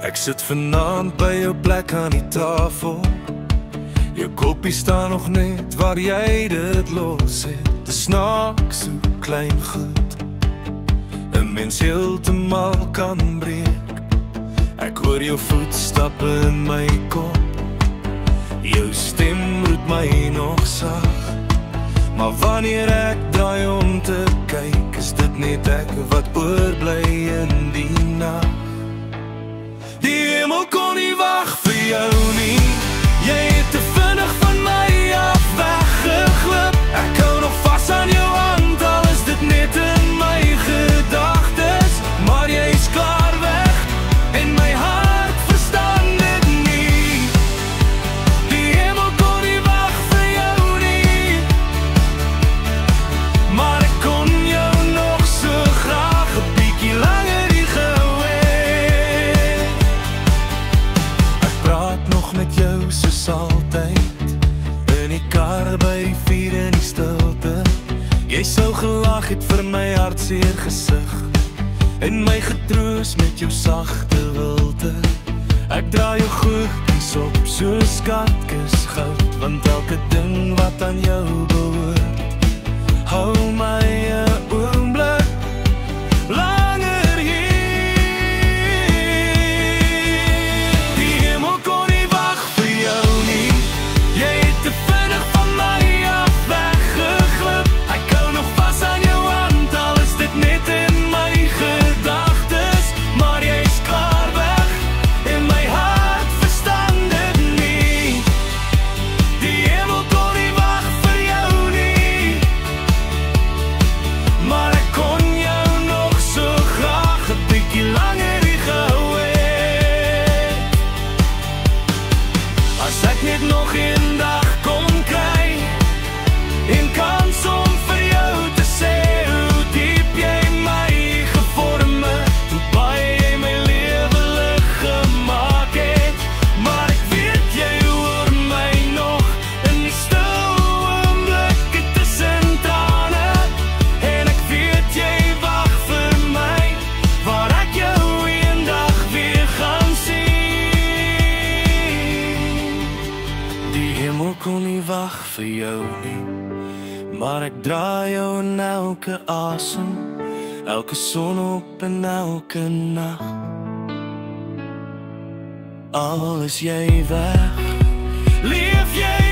Ek sit vanaand by jou plek aan die tafel. Jou koppie staan nog net waar jy dit los het. Dis snaaks so klein goed 'n mens heeltemal kan breek. Ek hoor jou voetstappe in my kop. Jou stem roep my nog sag. Maar wanneer ek draai om te kyk, is dit net ek wat oorbly in die nag. Die hemel kon nie wag vir jou nie. Jy het te vinnig van my af weggeglip. Ek hou nog vas aan jou hand, al is dit net in my gedagtes. Maar jy is klaar weg en my hart verstaan dit nie. Die hemel kon nie wag vir jou nie. Maar ek kon jou nog so graag 'n bietjie langer hier geweet. Ek praat nog met jou soos altyd, in die kar by die vuur in die stilte. Jy sou gelag het vir my hartseer gesig en my getroos met jou sagte wilte. Ek dra jou goedjies op soos skatkis goud, want elke ding wat aan jou behoort hou my 'n oomblik langer hier. Die hemel kon nie wag vir jou nie. Jy het te vinnig van my af weggeglip. Ek hou nog vas aan jou hand, al is dit net in my gedagtes. Maar jy is klaar weg en my hart verstaan dit nie. Die hemel kon nie wag vir jou nie. Maar ek kon jou nog so graag 'n bietjie langer hier geweet. As ek net nog een dag kon kry, een kans om vir jou te sê hoe diep jy my gevorm het, hoe baie jy my lewe lig gemaak het. Maar ek weet jy hoor my nog in die stil oomblikke tussen trane. En ek weet jy wag vir my, waar ek jou eendag weer gaan sien. Die hemel kon nie wag vir jou nie, maar ek dra jou in elke asem, elke son op en elke nag. Al is jy weg, leef jy